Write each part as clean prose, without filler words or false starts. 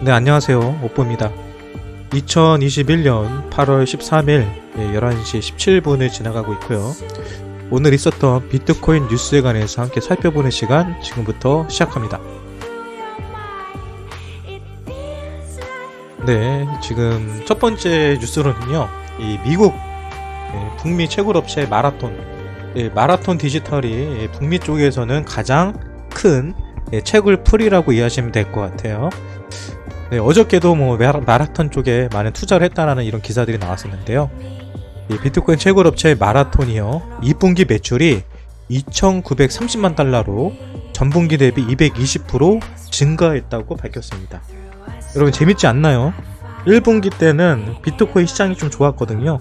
네, 안녕하세요. 오뽀입니다. 2021년 8월 13일 11시 17분을 지나가고 있고요. 오늘 있었던 비트코인 뉴스에 관해서 함께 살펴보는 시간 지금부터 시작합니다. 네, 지금 첫 번째 뉴스로는요. 이 미국 북미 채굴업체 마라톤 디지털이 북미 쪽에서는 가장 큰 채굴 풀이라고 이해하시면 될 것 같아요. 네, 어저께도 마라톤 쪽에 많은 투자를 했다라는 이런 기사들이 나왔었는데요. 이 비트코인 채굴업체 마라톤이요, 2분기 매출이 2,930만 달러로 전분기 대비 220% 증가했다고 밝혔습니다. 여러분 재밌지 않나요? 1분기 때는 비트코인 시장이 좀 좋았거든요.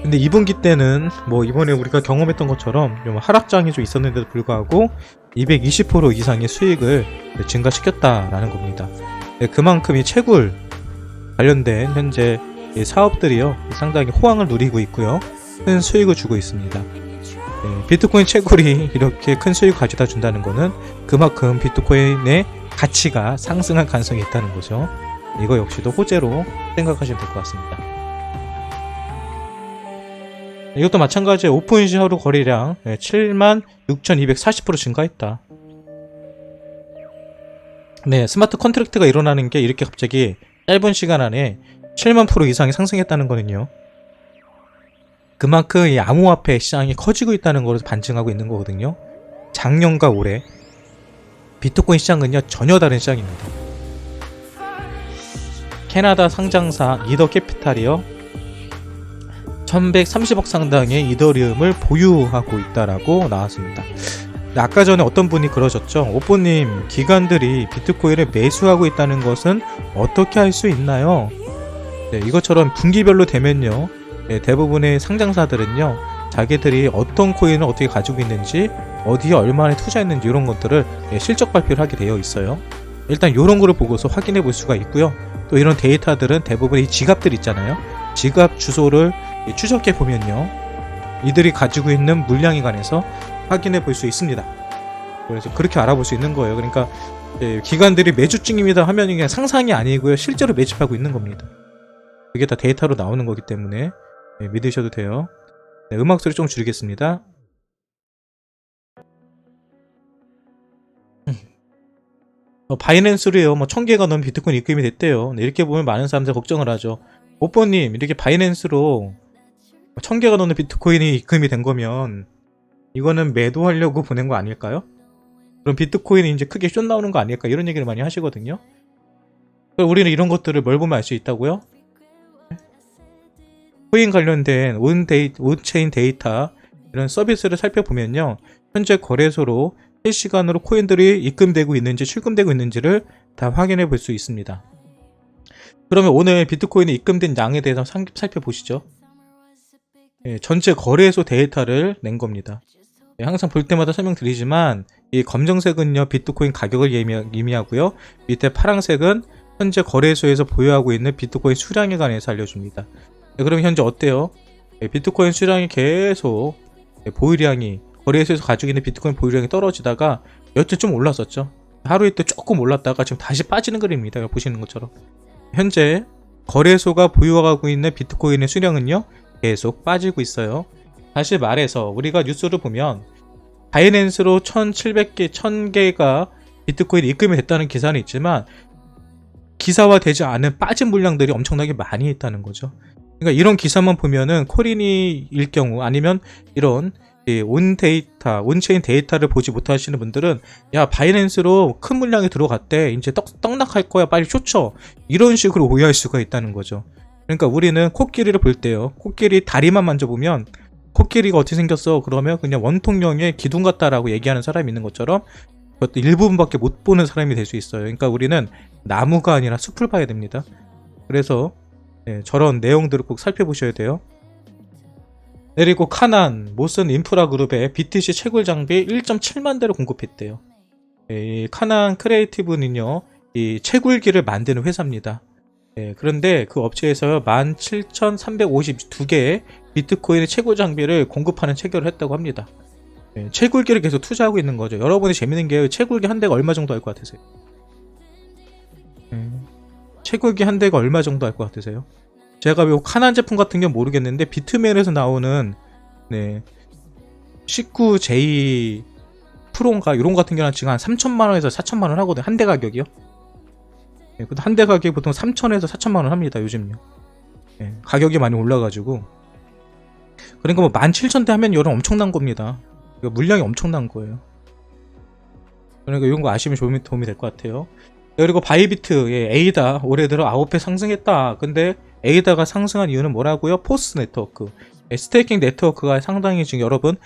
근데 2분기 때는 이번에 우리가 경험했던 것처럼 좀 하락장이 좀 있었는데도 불구하고 220% 이상의 수익을 증가시켰다라는 겁니다. 그만큼 이 채굴 관련된 현재 사업들이요, 상당히 호황을 누리고 있고요, 큰 수익을 주고 있습니다. 비트코인 채굴이 이렇게 큰 수익을 가져다 준다는 것은 그만큼 비트코인의 가치가 상승할 가능성이 있다는 거죠. 이거 역시도 호재로 생각하시면 될 것 같습니다. 이것도 마찬가지로 오픈시 하루 거래량 76,240% 증가했다. 네, 스마트 컨트랙트가 일어나는 게 이렇게 갑자기 짧은 시간 안에 7만 % 이상이 상승했다는 거는요, 그만큼 이 암호화폐 시장이 커지고 있다는 것을 반증하고 있는 거거든요. 작년과 올해 비트코인 시장은요 전혀 다른 시장입니다. 캐나다 상장사 이더 캐피탈이요 1130억 상당의 이더리움을 보유하고 있다라고 나왔습니다. 아까 전에 어떤 분이 그러셨죠. 오뽀님, 기관들이 비트코인을 매수하고 있다는 것은 어떻게 할 수 있나요? 네, 이것처럼 분기별로 되면요, 대부분의 상장사들은요, 자기들이 어떤 코인을 어떻게 가지고 있는지, 어디에 얼마나 투자했는지 이런 것들을 실적 발표를 하게 되어 있어요. 일단 이런 거를 보고서 확인해 볼 수가 있고요. 또 이런 데이터들은 대부분 이 지갑들 있잖아요. 지갑 주소를 추적해 보면요, 이들이 가지고 있는 물량에 관해서 확인해 볼 수 있습니다. 그래서 그렇게 알아볼 수 있는 거예요. 그러니까 기관들이 매주증입니다 하면 그냥 상상이 아니고요, 실제로 매집하고 있는 겁니다. 그게 다 데이터로 나오는 거기 때문에 믿으셔도 돼요. 네, 음악 소리 좀 줄이겠습니다. 바이낸스로요 1000개가 넘는 비트코인 입금이 됐대요. 네, 이렇게 보면 많은 사람들이 걱정을 하죠. 오뽀님, 이렇게 바이낸스로 1000개가 넘는 비트코인이 입금이 된 거면 이거는 매도하려고 보낸 거 아닐까요? 그럼 비트코인이 이제 크게 숏 나오는 거 아닐까, 이런 얘기를 많이 하시거든요. 우리는 이런 것들을 뭘 보면 알 수 있다고요? 코인 관련된 온체인 데이터 이런 서비스를 살펴보면요, 현재 거래소로 실시간으로 코인들이 입금되고 있는지 출금되고 있는지를 다 확인해 볼 수 있습니다. 그러면 오늘 비트코인이 입금된 양에 대해서 살펴보시죠. 전체 거래소 데이터를 낸 겁니다. 항상 볼 때마다 설명드리지만 이 검정색은요 비트코인 가격을 의미하고요, 밑에 파란색은 현재 거래소에서 보유하고 있는 비트코인 수량에 관해서 알려줍니다. 그럼 현재 어때요? 비트코인 수량이 계속 보유량이, 거래소에서 가지고 있는 비트코인 보유량이 떨어지다가 여튼 좀 올랐었죠. 하루 이틀 조금 올랐다가 지금 다시 빠지는 그림입니다. 보시는 것처럼 현재 거래소가 보유하고 있는 비트코인의 수량은요 계속 빠지고 있어요. 다시 말해서 우리가 뉴스를 보면 바이낸스로 1700개, 1000개가 비트코인이 입금이 됐다는 기사는 있지만 기사화되지 않은 빠진 물량들이 엄청나게 많이 있다는 거죠. 그러니까 이런 기사만 보면은 코인일 경우, 아니면 이런 온체인 데이터를 보지 못하시는 분들은 야, 바이낸스로 큰 물량이 들어갔대, 이제 떡락할 거야, 빨리 쫓어, 이런 식으로 오해할 수가 있다는 거죠. 그러니까 우리는 코끼리를 볼 때요, 코끼리 다리만 만져보면 코끼리가 어떻게 생겼어? 그러면 그냥 원통형의 기둥 같다라고 얘기하는 사람이 있는 것처럼 그것도 일부분밖에 못 보는 사람이 될 수 있어요. 그러니까 우리는 나무가 아니라 숲을 봐야 됩니다. 그래서 저런 내용들을 꼭 살펴보셔야 돼요. 그리고 카난, 모슨 인프라 그룹에 BTC 채굴 장비 1.7만 대를 공급했대요. 카난 크리에이티브는요, 이 채굴기를 만드는 회사입니다. 그런데 그 업체에서 17,352개의 비트코인의 채굴 장비를 공급하는 체결을 했다고 합니다. 채굴기를 계속 투자하고 있는 거죠. 여러분이 재밌는 게 채굴기 한 대가 얼마 정도 할 것 같으세요? 채굴기 한 대가 얼마 정도 할 것 같으세요? 제가 요 카난 제품 같은 경우는 모르겠는데 비트멜에서 나오는 19J 프로인가 이런 같은 경우는 지금 한 3천만원에서 4천만원 하거든요. 한 대 가격이요. 한 대 가격이 보통 3천에서 4천만원 합니다. 요즘요. 가격이 많이 올라가지고. 그러니까 뭐 17,000대 하면 이런 엄청난 겁니다. 물량이 엄청난 거예요. 그러니까 이런 거 아시면 도움이 될 것 같아요. 그리고 바이비트, 에이다 올해 들어 9배 상승했다. 근데 에이다가 상승한 이유는 뭐라고요? 포스 네트워크. 스테이킹 네트워크가 상당히 지금 여러분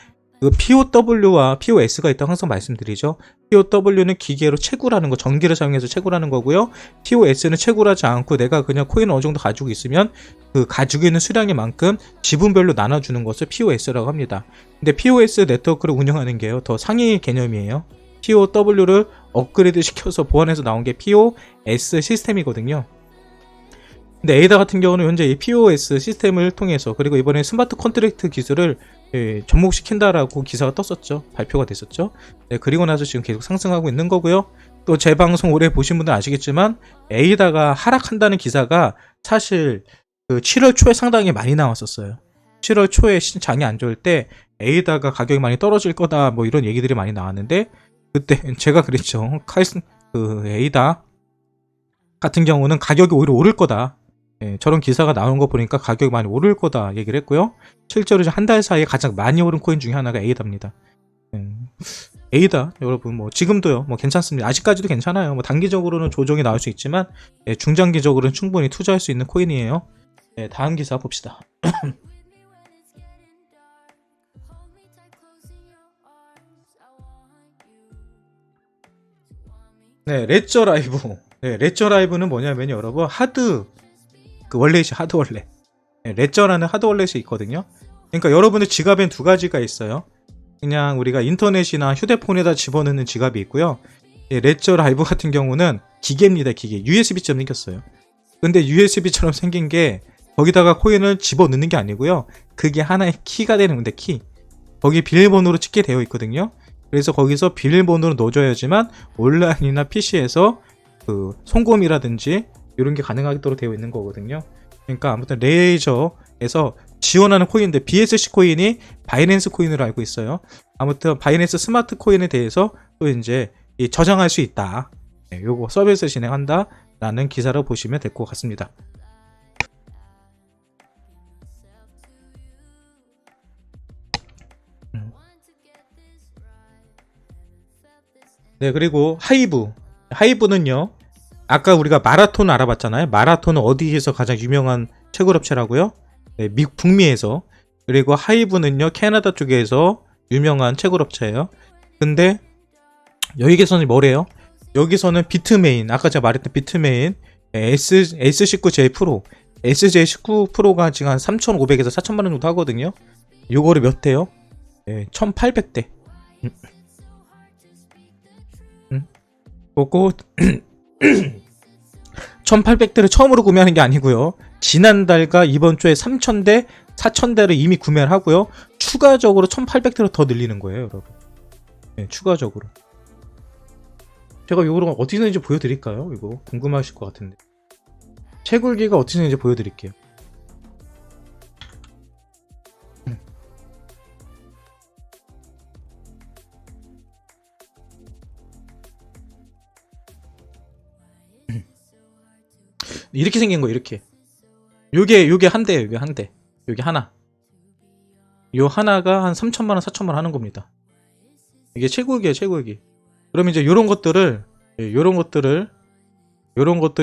그 POW와 POS가 있다고 항상 말씀드리죠. POW는 기계로 채굴하는 거, 전기를 사용해서 채굴하는 거고요. POS는 채굴하지 않고 내가 그냥 코인을 어느 정도 가지고 있으면 그 가지고 있는 수량인 만큼 지분별로 나눠주는 것을 POS라고 합니다. 근데 POS 네트워크를 운영하는 게요, 더 상위 개념이에요. POW를 업그레이드 시켜서 보완해서 나온 게 POS 시스템이거든요. 근데 에이다 같은 경우는 현재 이 POS 시스템을 통해서, 그리고 이번에 스마트 컨트랙트 기술을 접목시킨다라고 기사가 떴었죠. 발표가 됐었죠. 그리고 나서 지금 계속 상승하고 있는 거고요. 또 제 방송 오래 보신 분들 아시겠지만 에이다가 하락한다는 기사가 사실 그 7월 초에 상당히 많이 나왔었어요. 7월 초에 장이 안 좋을 때 에이다가 가격이 많이 떨어질 거다 뭐 이런 얘기들이 많이 나왔는데, 그때 제가 그랬죠. 에이다 같은 경우는 가격이 오히려 오를 거다. 저런 기사가 나온 거 보니까 가격이 많이 오를 거다 얘기를 했고요. 실제로 한 달 사이에 가장 많이 오른 코인 중에 하나가 에이다입니다. 에이다 여러분 뭐 지금도요 뭐 괜찮습니다. 아직까지도 괜찮아요. 뭐 단기적으로는 조정이 나올 수 있지만 중장기적으로는 충분히 투자할 수 있는 코인이에요. 다음 기사 봅시다. 레저 라이브. 레저 라이브는 뭐냐면 여러분 그 월렛이 하드 월렛. 레저라는 하드 월렛이 있거든요. 그러니까 여러분의 지갑엔 두 가지가 있어요. 그냥 우리가 인터넷이나 휴대폰에다 집어넣는 지갑이 있고요. 레저 라이브 같은 경우는 기계입니다. 기계. USB처럼 생겼어요. 근데 USB처럼 생긴 게 거기다가 코인을 집어넣는 게 아니고요. 그게 하나의 키가 되는 건데 키. 거기 비밀번호로 찍게 되어 있거든요. 그래서 거기서 비밀번호로 넣어줘야지만 온라인이나 PC에서 그 송금이라든지 이런 게 가능하도록 되어 있는 거거든요. 그러니까 아무튼 레이저에서 지원하는 코인인데 BSC 코인이 바이낸스 코인으로 알고 있어요. 아무튼 바이낸스 스마트 코인에 대해서 또 이제 저장할 수 있다. 요거 서비스 진행한다 라는 기사를 보시면 될 것 같습니다. 그리고 하이브는요, 아까 우리가 마라톤 알아봤잖아요. 마라톤은 어디에서 가장 유명한 채굴업체라고요? 북미에서. 그리고 하이브는요, 캐나다 쪽에서 유명한 채굴업체예요. 근데 여기에서는 뭐래요? 여기서는 비트메인, 아까 제가 말했던 비트메인 S19J 프로, SJ19 프로가 지금 한 3,500에서 4,000만원 정도 하거든요. 요거를 몇 대요? 1,800대. 그거 1800대를 처음으로 구매하는 게 아니고요. 지난달과 이번 주에 3000대, 4000대를 이미 구매를 하고요. 추가적으로 1800대로 더 늘리는 거예요, 여러분. 추가적으로. 제가 이거 어떻게 되는지 보여드릴까요? 이거 궁금하실 것 같은데. 채굴기가 어떻게 되는지 보여드릴게요. 이렇게 생긴 거, 이렇게. 요게 한 대예요, 요게 한 대. 요게 하나. 요 하나가 한 3천만원, 4천만원 하는 겁니다. 이게 채굴기예요, 채굴기. 그럼 이제 요런 것들이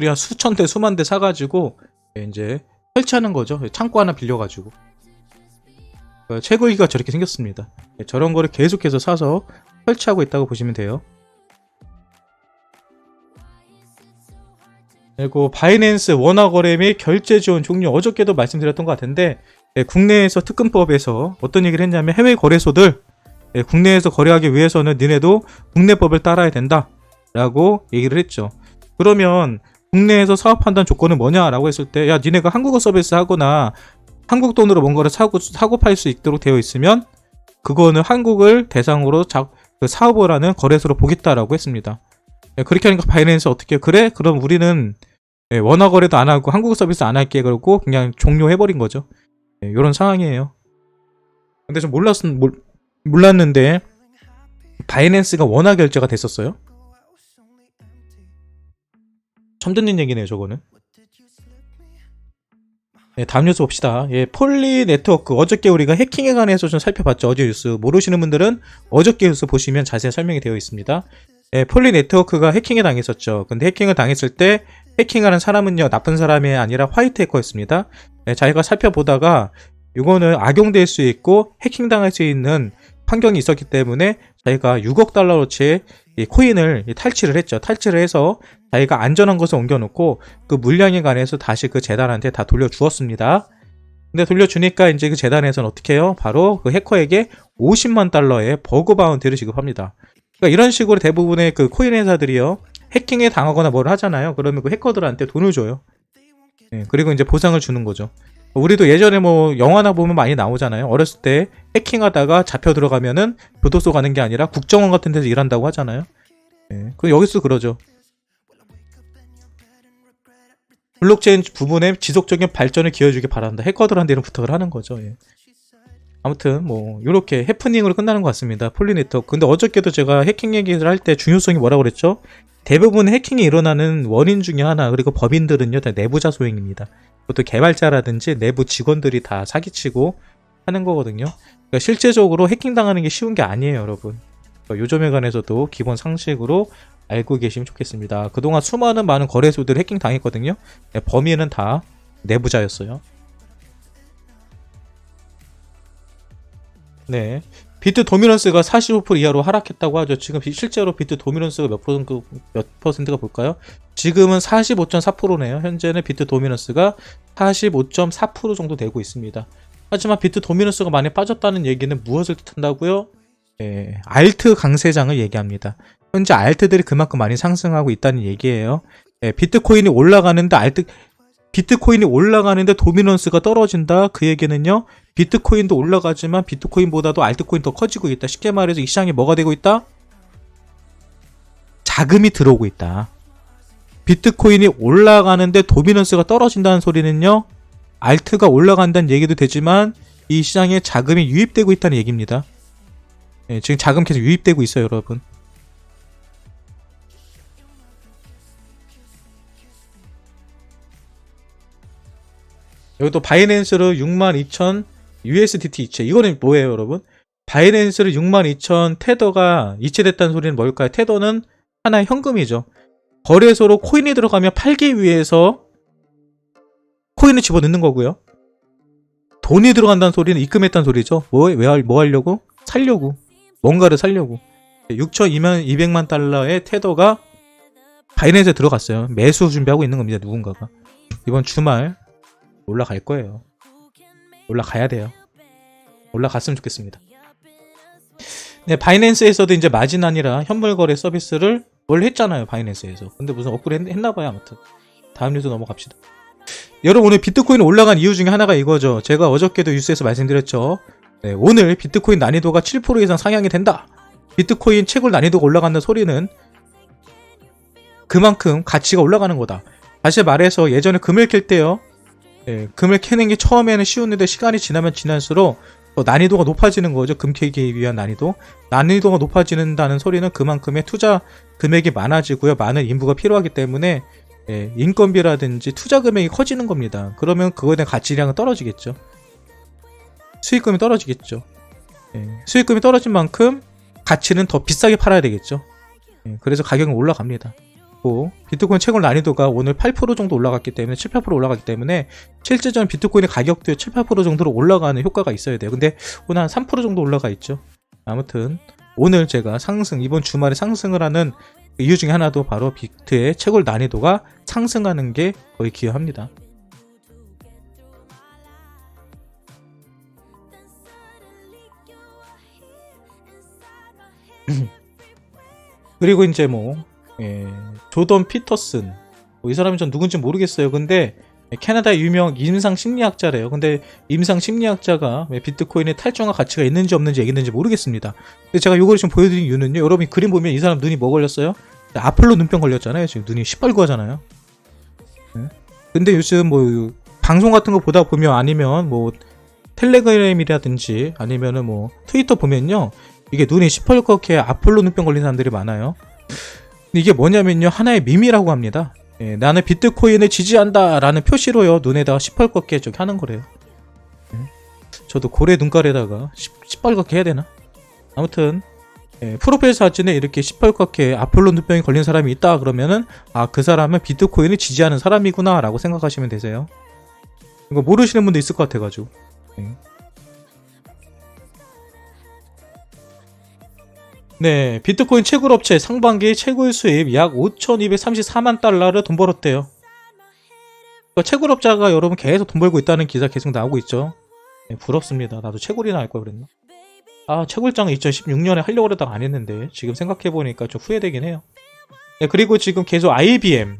한 수천 대, 수만 대 사가지고, 이제 설치하는 거죠. 창고 하나 빌려가지고. 채굴기가 저렇게 생겼습니다. 저런 거를 계속해서 사서 설치하고 있다고 보시면 돼요. 그리고 바이낸스 원화 거래 및 결제 지원 종류, 어저께도 말씀드렸던 것 같은데, 국내에서 특근법에서 어떤 얘기를 했냐면 해외 거래소들 국내에서 거래하기 위해서는 니네도 국내법을 따라야 된다 라고 얘기를 했죠. 그러면 국내에서 사업한다는 조건은 뭐냐라고 했을 때, 야 니네가 한국어 서비스 하거나 한국 돈으로 뭔가를 사고 팔 수 있도록 되어 있으면 그거는 한국을 대상으로 그 사업을 하는 거래소로 보겠다라고 했습니다. 그렇게 하니까 바이낸스 어떻게 해요? 그래? 그럼 우리는 예, 원화 거래도 안 하고 한국 서비스 안 할게 그러고 그냥 종료해버린 거죠. 예, 이런 상황이에요. 근데 좀 몰랐는데 바이낸스가 원화 결제가 됐었어요. 처음 듣는 얘기네요, 저거는. 네, 다음 뉴스 봅시다. 예, 폴리 네트워크. 어저께 우리가 해킹에 관해서 좀 살펴봤죠. 어제 뉴스. 모르시는 분들은 어저께 뉴스 보시면 자세히 설명이 되어 있습니다. 예, 폴리 네트워크가 해킹에 당했었죠. 근데 해킹을 당했을 때 해킹하는 사람은요, 나쁜 사람이 아니라 화이트 해커였습니다. 예, 자기가 살펴보다가 이거는 악용될 수 있고 해킹당할 수 있는 환경이 있었기 때문에 자기가 6억 달러어치의 코인을 탈취를 했죠. 탈취를 해서 자기가 안전한 곳에 옮겨놓고 그 물량에 관해서 다시 그 재단한테 다 돌려주었습니다. 근데 돌려주니까 이제 그 재단에서는 어떻게 해요? 바로 그 해커에게 50만 달러의 버그 바운티를 지급합니다. 그러니까 이런 식으로 대부분의 그 코인 회사들이요, 해킹에 당하거나 뭘 하잖아요. 그러면 그 해커들한테 돈을 줘요. 네, 그리고 이제 보상을 주는 거죠. 우리도 예전에 뭐 영화나 보면 많이 나오잖아요. 어렸을 때 해킹하다가 잡혀 들어가면은 교도소 가는 게 아니라 국정원 같은 데서 일한다고 하잖아요. 예. 그 여기서 그러죠. 블록체인 부분에 지속적인 발전을 기여해주길 바란다. 해커들한테 이런 부탁을 하는 거죠. 예. 아무튼 뭐 이렇게 해프닝으로 끝나는 것 같습니다. 폴리네트워크. 근데 어저께도 제가 해킹 얘기를 할 때 중요성이 뭐라고 그랬죠? 대부분 해킹이 일어나는 원인 중에 하나, 그리고 법인들은요 다 내부자 소행입니다. 그것도 개발자라든지 내부 직원들이 다 사기치고 하는 거거든요. 그러니까 실제적으로 해킹당하는 게 쉬운 게 아니에요, 여러분. 요 점에 관해서도 기본 상식으로 알고 계시면 좋겠습니다. 그동안 많은 거래소들이 해킹 당했거든요. 범인은 다 내부자였어요. 네. 비트 도미넌스가 45% 이하로 하락했다고 하죠. 지금 실제로 비트 도미넌스가 몇 퍼센트가 볼까요? 지금은 45.4%네요. 현재는 비트 도미넌스가 45.4% 정도 되고 있습니다. 하지만 비트 도미넌스가 많이 빠졌다는 얘기는 무엇을 뜻한다고요? 예, 알트 강세장을 얘기합니다. 현재 알트들이 그만큼 많이 상승하고 있다는 얘기예요. 예, 비트코인이 올라가는데 도미넌스가 떨어진다. 그 얘기는요, 비트코인도 올라가지만 비트코인보다도 알트코인 더 커지고 있다. 쉽게 말해서 이 시장에 뭐가 되고 있다? 자금이 들어오고 있다. 비트코인이 올라가는데 도미넌스가 떨어진다는 소리는요, 알트가 올라간다는 얘기도 되지만 이 시장에 자금이 유입되고 있다는 얘기입니다. 예, 지금 자금 계속 유입되고 있어요, 여러분. 여기도 바이낸스로 62,000 USDT 이체. 이거는 뭐예요, 여러분? 바이낸스로 62,000 테더가 이체됐다는 소리는 뭘까요? 테더는 하나의 현금이죠. 거래소로 코인이 들어가면 팔기 위해서 코인을 집어넣는 거고요. 돈이 들어간다는 소리는 입금했다는 소리죠. 뭐 하려고? 살려고. 뭔가를 살려고. 6,200만 달러의 테더가 바이낸스에 들어갔어요. 매수 준비하고 있는 겁니다, 누군가가. 이번 주말 올라갈 거예요. 올라가야 돼요. 올라갔으면 좋겠습니다. 네, 바이낸스에서도 이제 마진 아니라 현물 거래 서비스를 원래 했잖아요, 바이낸스에서. 근데 무슨 업그레이드 했나봐요, 아무튼. 다음 뉴스 넘어갑시다. 여러분, 오늘 비트코인 올라간 이유 중에 하나가 이거죠. 제가 어저께도 뉴스에서 말씀드렸죠. 네, 오늘 비트코인 난이도가 7% 이상 상향이 된다. 비트코인 채굴 난이도가 올라간다는 소리는 그만큼 가치가 올라가는 거다. 다시 말해서 예전에 금을 캘 때요, 예, 금을 캐는 게 처음에는 쉬웠는데 시간이 지나면 지날수록 더 난이도가 높아지는 거죠. 금 캐기 위한 난이도가 높아진다는 소리는 그만큼의 투자 금액이 많아지고요, 많은 인부가 필요하기 때문에 예, 인건비라든지 투자 금액이 커지는 겁니다. 그러면 그거에 대한 가치량은 떨어지겠죠. 수익금이 떨어지겠죠. 예, 수익금이 떨어진 만큼 가치는 더 비싸게 팔아야 되겠죠. 예, 그래서 가격은 올라갑니다. 비트코인 채굴 난이도가 오늘 8% 정도 올라갔기 때문에 7, 8% 올라갔기 때문에 실제적인 비트코인의 가격도 7, 8% 정도로 올라가는 효과가 있어야 돼요. 근데 오늘 한 3% 정도 올라가 있죠. 아무튼 오늘 제가 이번 주말에 상승을 하는 이유 중에 하나도 바로 비트의 채굴 난이도가 상승하는 게 거의 기여합니다. 그리고 이제 조던 피터슨, 이 사람이 전 누군지 모르겠어요. 근데 캐나다의 유명 임상 심리학자래요. 근데 임상 심리학자가 비트코인에 탈중화 가치가 있는지 없는지 얘기했는지 모르겠습니다. 근데 제가 이걸 지금 보여드린 이유는요, 여러분이 그림 보면 이 사람 눈이 뭐 걸렸어요? 아폴로 눈병 걸렸잖아요. 지금 눈이 시뻘겋고 하잖아요. 네? 근데 요즘 뭐 방송 같은 거 보다 보면 아니면 뭐 텔레그램이라든지 아니면은 뭐 트위터 보면요, 이게 눈이 시뻘겋게 아폴로 눈병 걸린 사람들이 많아요. 근데 이게 뭐냐면요, 하나의 밈이라고 합니다. 예, 나는 비트코인을 지지한다 라는 표시로요 눈에다가 시뻘겋게 저기 하는 거래요. 예, 저도 고래 눈깔에다가 시뻘겋게 해야 되나? 아무튼 예, 프로필 사진에 이렇게 시뻘겋게 아폴로 눈병이 걸린 사람이 있다 그러면은 아, 그 사람은 비트코인을 지지하는 사람이구나 라고 생각하시면 되세요. 이거 모르시는 분도 있을 것 같아가지고. 네, 비트코인 채굴 업체 상반기 채굴 수입 약 5,234만 달러를 돈 벌었대요. 그러니까 채굴업자가 여러분 계속 돈 벌고 있다는 기사 계속 나오고 있죠. 네, 부럽습니다. 나도 채굴이나 할 걸 그랬나? 아, 채굴장은 2016년에 하려고 그러다가 안 했는데 지금 생각해보니까 좀 후회되긴 해요. 네, 그리고 지금 계속 IBM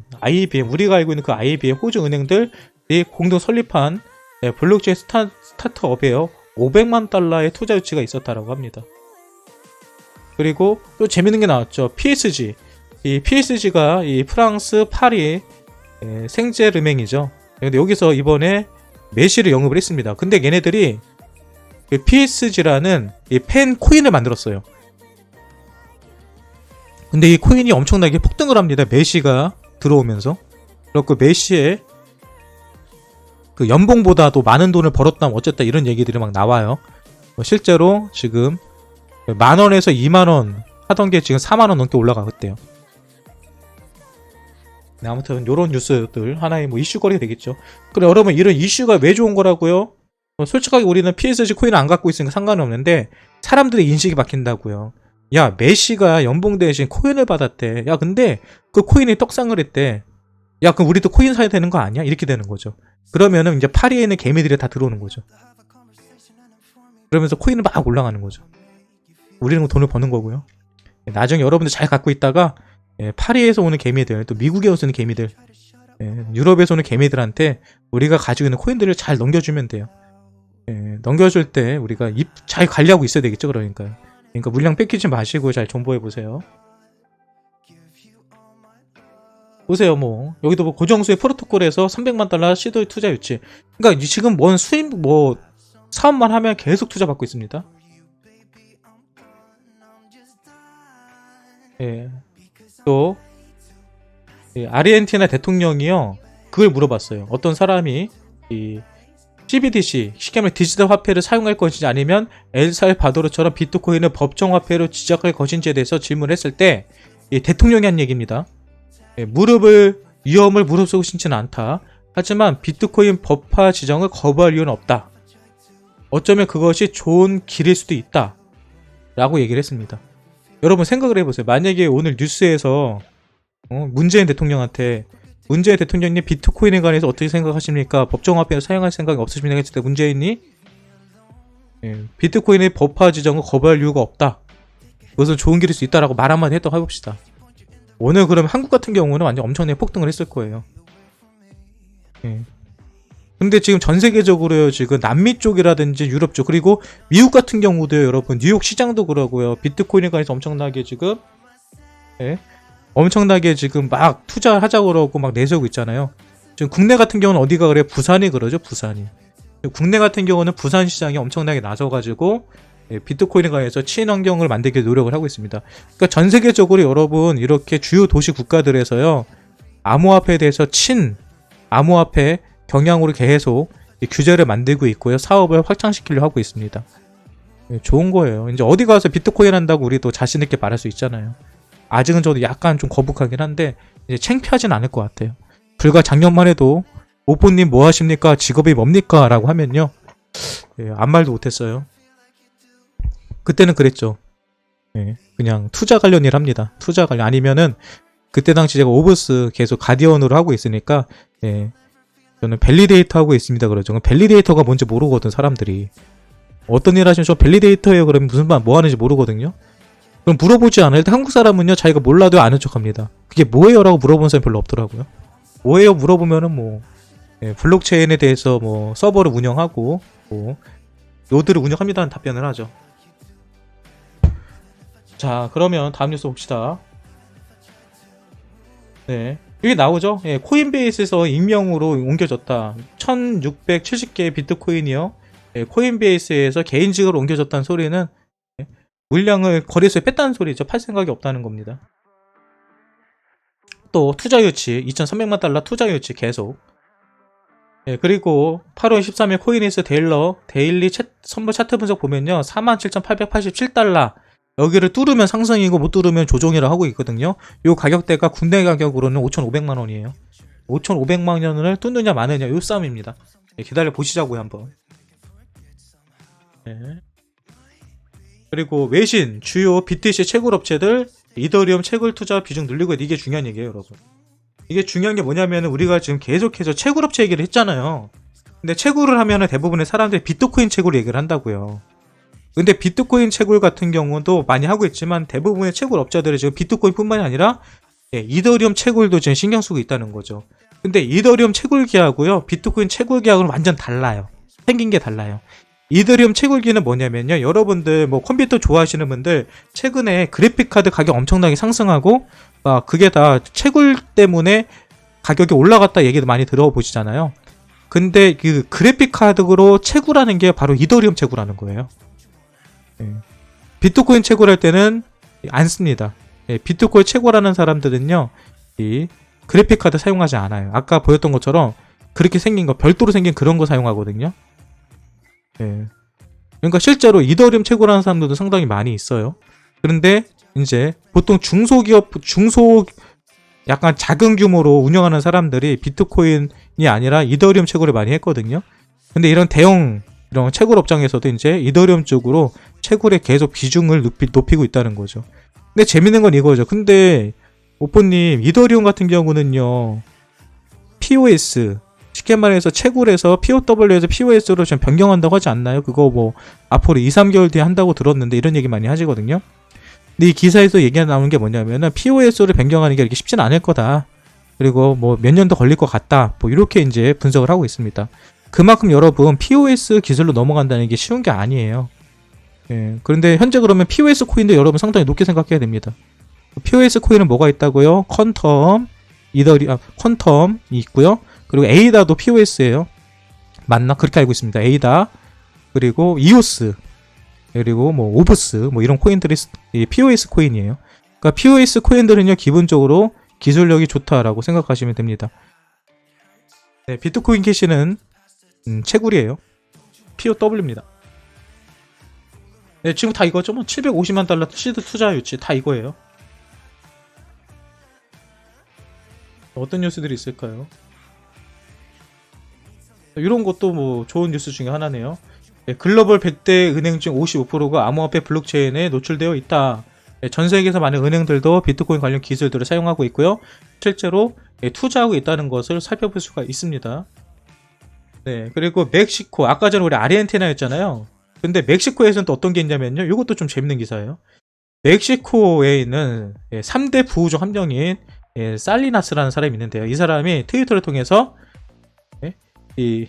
우리가 알고 있는 그 IBM 호주 은행들이 공동 설립한 네, 블록체인 스타트업이에요. 500만 달러의 투자 유치가 있었다라고 합니다. 그리고 또 재밌는 게 나왔죠. PSG. 이 PSG가 이 프랑스 파리 생제르맹이죠. 근데 여기서 이번에 메시를 영입을 했습니다. 근데 얘네들이 그 PSG라는 이 팬 코인을 만들었어요. 근데 이 코인이 엄청나게 폭등을 합니다. 메시가 들어오면서. 그렇고 메시의 그 연봉보다도 많은 돈을 벌었다면 어쨌다 이런 얘기들이 막 나와요. 실제로 지금 10,000원에서 20,000원 하던 게 지금 40,000원 넘게 올라가겠대요. 네, 아무튼 요런 뉴스들 하나의 뭐 이슈거리가 되겠죠. 그래, 여러분 이런 이슈가 왜 좋은 거라고요? 솔직하게 우리는 PSG 코인을 안 갖고 있으니까 상관이 없는데 사람들의 인식이 바뀐다고요. 야, 메시가 연봉 대신 코인을 받았대. 야, 근데 그 코인이 떡상을 했대. 야, 그럼 우리도 코인 사야 되는 거 아니야? 이렇게 되는 거죠. 그러면은 이제 파리에 있는 개미들이 다 들어오는 거죠. 그러면서 코인은 막 올라가는 거죠. 우리는 돈을 버는 거고요. 나중에 여러분들 잘 갖고 있다가 파리에서 오는 개미들, 또 미국에서 오는 개미들, 유럽에서 오는 개미들한테 우리가 가지고 있는 코인들을 잘 넘겨주면 돼요. 넘겨줄 때 우리가 입 잘 관리하고 있어야 되겠죠. 그러니까 물량 뺏기지 마시고 잘 존버해 보세요. 보세요, 뭐 여기도 뭐 고정수의 프로토콜에서 300만 달러 시도 투자 유치. 그러니까 지금 뭔 수입 뭐 사업만 하면 계속 투자 받고 있습니다. 또 아르헨티나 대통령이요 그걸 물어봤어요. 어떤 사람이 이 CBDC 쉽게 말해 디지털 화폐를 사용할 것인지 아니면 엘살바도르처럼 비트코인을 법정 화폐로 지적할 것인지에 대해서 질문을 했을 때 이 대통령이 한 얘기입니다. 위험을 무릅쓰고 싶지는 않다. 하지만 비트코인 법화 지정을 거부할 이유는 없다. 어쩌면 그것이 좋은 길일 수도 있다. 라고 얘기를 했습니다. 여러분 생각을 해보세요. 만약에 오늘 뉴스에서 문재인 대통령한테 문재인 대통령님 비트코인에 관해서 어떻게 생각하십니까? 법정화폐를 사용할 생각이 없으십니까? 했을 때 문재인이 비트코인의 법화 지정을 거부할 이유가 없다. 그것은 좋은 길일 수 있다라고 말 한마디 했다고 해봅시다. 오늘 그러면 한국 같은 경우는 완전 엄청나게 폭등을 했을 거예요. 근데 지금 전 세계적으로요, 지금 남미 쪽이라든지 유럽 쪽, 그리고 미국 같은 경우도요, 여러분, 뉴욕 시장도 그러고요, 비트코인에 관해서 엄청나게 지금, 엄청나게 지금 막 투자하자고 그러고 막 내세우고 있잖아요. 지금 국내 같은 경우는 어디가 그래요? 부산이 그러죠, 부산이. 국내 같은 경우는 부산 시장이 엄청나게 나서가지고, 비트코인에 관해서 친환경을 만들기 노력을 하고 있습니다. 그러니까 전 세계적으로 여러분, 이렇게 주요 도시 국가들에서요, 암호화폐에 대해서 암호화폐 경향으로 계속 규제를 만들고 있고요. 사업을 확장시키려고 하고 있습니다. 좋은 거예요. 이제 어디 가서 비트코인 한다고 우리도 자신있게 말할 수 있잖아요. 아직은 저도 약간 좀 거북하긴 한데 이제 창피하진 않을 것 같아요. 불과 작년만 해도 오뽀님 뭐 하십니까? 직업이 뭡니까? 라고 하면요. 아무 말도 못했어요. 그때는 그랬죠. 그냥 투자 관련 일 합니다. 투자 관련 아니면은 그때 당시 제가 오브스 계속 가디언으로 하고 있으니까 저는 밸리데이터 하고 있습니다. 그러죠. 밸리데이터가 뭔지 모르거든 사람들이. 어떤 일 하시면 저 밸리데이터예요. 그러면 무슨 말 뭐 하는지 모르거든요. 그럼 물어보지 않아요. 일단 한국 사람은요 자기가 몰라도 아는 척합니다. 그게 뭐예요? 라고 물어보는 사람이 별로 없더라고요. 뭐예요? 물어보면은 뭐 블록체인에 대해서 뭐 서버를 운영하고 뭐 노드를 운영합니다는 답변을 하죠. 자, 그러면 다음 뉴스 봅시다. 이게 나오죠. 예, 코인베이스에서 익명으로 옮겨졌다. 1670개의 비트코인이요. 예, 코인베이스에서 개인직으로 옮겨졌다는 소리는 예, 물량을 거래소에 뺐다는 소리죠. 팔 생각이 없다는 겁니다. 또 투자 유치 2,300만 달러 투자 유치 계속. 예, 그리고 8월 13일 코인에이스 데일리 선물 차트 분석 보면요. 47,887달러. 여기를 뚫으면 상승이고 못 뚫으면 조정이라 하고 있거든요. 요 가격대가 국내 가격으로는 5,500만 원이에요. 5,500만 원을 뚫느냐 마느냐 요 싸움입니다. 예, 기다려 보시자고요 한번. 예. 그리고 외신 주요 BTC 채굴 업체들 이더리움 채굴 투자 비중 늘리고 이게 중요한 얘기예요, 여러분. 이게 중요한 게 뭐냐면 우리가 지금 계속해서 채굴 업체 얘기를 했잖아요. 근데 채굴을 하면은 대부분의 사람들이 비트코인 채굴 얘기를 한다고요. 근데 비트코인 채굴 같은 경우도 많이 하고 있지만 대부분의 채굴 업자들이 지금 비트코인 뿐만이 아니라 예, 이더리움 채굴도 지금 신경 쓰고 있다는 거죠. 근데 이더리움 채굴기하고요 비트코인 채굴기하고는 완전 달라요. 생긴 게 달라요. 이더리움 채굴기는 뭐냐면요, 여러분들 뭐 컴퓨터 좋아하시는 분들 최근에 그래픽카드 가격 엄청나게 상승하고 그게 다 채굴 때문에 가격이 올라갔다 얘기도 많이 들어보시잖아요. 근데 그 그래픽카드로 채굴하는 게 바로 이더리움 채굴하는 거예요. 예. 비트코인 채굴할 때는 안 씁니다. 예, 비트코인 채굴하는 사람들은요 이 그래픽카드 사용하지 않아요. 아까 보였던 것처럼 그렇게 생긴 거 별도로 생긴 그런 거 사용하거든요. 예. 그러니까 실제로 이더리움 채굴하는 사람들도 상당히 많이 있어요. 그런데 이제 보통 약간 작은 규모로 운영하는 사람들이 비트코인이 아니라 이더리움 채굴을 많이 했거든요. 근데 이런 채굴 업장에서도 이제 이더리움 쪽으로 채굴에 계속 비중을 높이고 있다는 거죠. 근데 재밌는 건 이거죠. 근데 오뽀님 이더리움 같은 경우는요 POS 쉽게 말해서 채굴에서 POW에서 POS로 좀 변경한다고 하지 않나요? 그거 뭐 앞으로 2-3개월 뒤에 한다고 들었는데 이런 얘기 많이 하시거든요. 근데 이 기사에서 얘기가 나오는 게 뭐냐면은 POS로 변경하는 게 이렇게 쉽진 않을 거다. 그리고 뭐 몇 년 더 걸릴 것 같다. 뭐 이렇게 이제 분석을 하고 있습니다. 그만큼 여러분 POS 기술로 넘어간다는 게 쉬운 게 아니에요. 예, 그런데 현재 그러면 POS 코인도 여러분 상당히 높게 생각해야 됩니다. POS 코인은 뭐가 있다고요? 퀀텀, 퀀텀이 있고요. 그리고 에이다도 POS예요. 맞나? 그렇게 알고 있습니다. 에이다, 그리고 이오스, 그리고 뭐 오브스, 뭐 이런 코인들이 POS 코인이에요. 그러니까 POS 코인들은요 기본적으로 기술력이 좋다라고 생각하시면 됩니다. 네, 비트코인 캐시는 채굴이에요. POW입니다. 네, 지금 다 이거죠. 뭐 750만 달러 시드 투자 유치 다 이거예요. 어떤 뉴스들이 있을까요? 이런 것도 뭐 좋은 뉴스 중에 하나네요. 네, 글로벌 100대 은행 중 55%가 암호화폐 블록체인에 노출되어 있다. 네, 전 세계에서 많은 은행들도 비트코인 관련 기술들을 사용하고 있고요. 실제로 투자하고 있다는 것을 살펴볼 수가 있습니다. 네, 그리고 멕시코, 아까 전에 우리 아르헨티나였잖아요. 근데 멕시코에서는 또 어떤 게 있냐면요. 이것도 좀 재밌는 기사예요. 멕시코에 있는 3대 부우 중 한 명인 살리나스라는 사람이 있는데요. 이 사람이 트위터를 통해서 이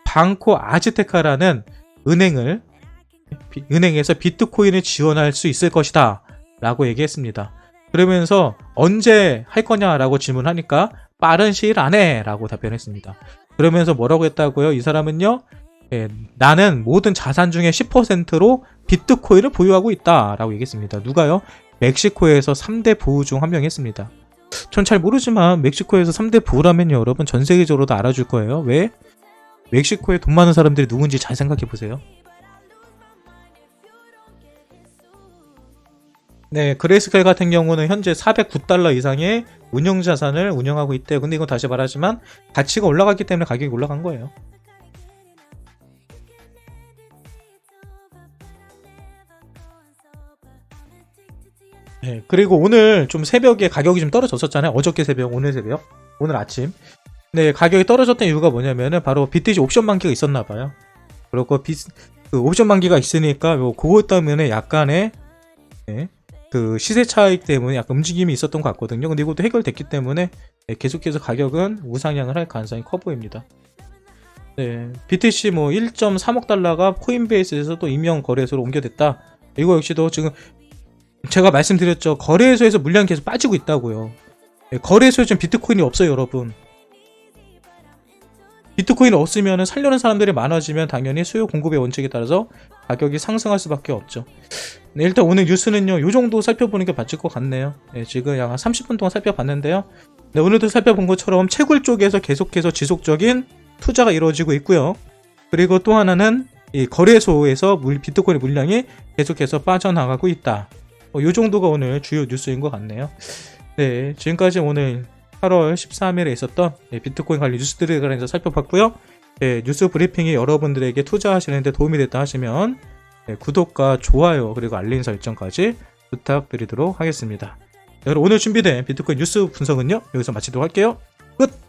방코 아즈테카라는 은행에서 비트코인을 지원할 수 있을 것이다 라고 얘기했습니다. 그러면서 언제 할 거냐라고 질문하니까 빠른 시일 안에 라고 답변했습니다. 그러면서 뭐라고 했다고요? 이 사람은요, 나는 모든 자산 중에 10%로 비트코인을 보유하고 있다 라고 얘기했습니다. 누가요? 멕시코에서 3대 부우 중 한 명이 했습니다. 전 잘 모르지만 멕시코에서 3대 부우라면요 여러분 전 세계적으로도 알아줄 거예요. 왜? 멕시코에 돈 많은 사람들이 누군지 잘 생각해 보세요. 네, 그레이스켈 같은 경우는 현재 409달러 이상의 운용 자산을 운영하고 있대요. 근데 이건 다시 말하지만 가치가 올라갔기 때문에 가격이 올라간 거예요. 네, 그리고 오늘 좀 새벽에 가격이 좀 떨어졌었잖아요. 어저께 새벽, 오늘 새벽, 오늘 아침. 네, 가격이 떨어졌던 이유가 뭐냐면은 바로 BTC 옵션 만기가 있었나봐요. 그리고 그 옵션 만기가 있으니까 그것 때문에 약간의 그 시세 차익 때문에 약간 움직임이 있었던 것 같거든요. 근데 이것도 해결됐기 때문에 계속해서 가격은 우상향을 할 가능성이 커 보입니다. 네, BTC 뭐 1.3억 달러가 코인베이스에서 또 임용 거래소로 옮겨졌다. 이거 역시도 지금 제가 말씀드렸죠. 거래소에서 물량이 계속 빠지고 있다고요. 거래소에 지금 비트코인이 없어요, 여러분. 비트코인 없으면 살려는 사람들이 많아지면 당연히 수요 공급의 원칙에 따라서 가격이 상승할 수밖에 없죠. 네, 일단 오늘 뉴스는요, 요 정도 살펴보는 게 맞을 것 같네요. 네, 지금 약 한 30분 동안 살펴봤는데요. 네, 오늘도 살펴본 것처럼 채굴 쪽에서 계속해서 지속적인 투자가 이루어지고 있고요. 그리고 또 하나는 이 거래소에서 비트코인의 물량이 계속해서 빠져나가고 있다. 요 정도가 오늘 주요 뉴스인 것 같네요. 네, 지금까지 오늘 8월 13일에 있었던 비트코인 관련 뉴스들에 관해서 살펴봤고요. 네, 뉴스 브리핑이 여러분들에게 투자하시는 데 도움이 됐다 하시면 구독과 좋아요 그리고 알림 설정까지 부탁드리도록 하겠습니다. 오늘 준비된 비트코인 뉴스 분석은요, 여기서 마치도록 할게요. 끝!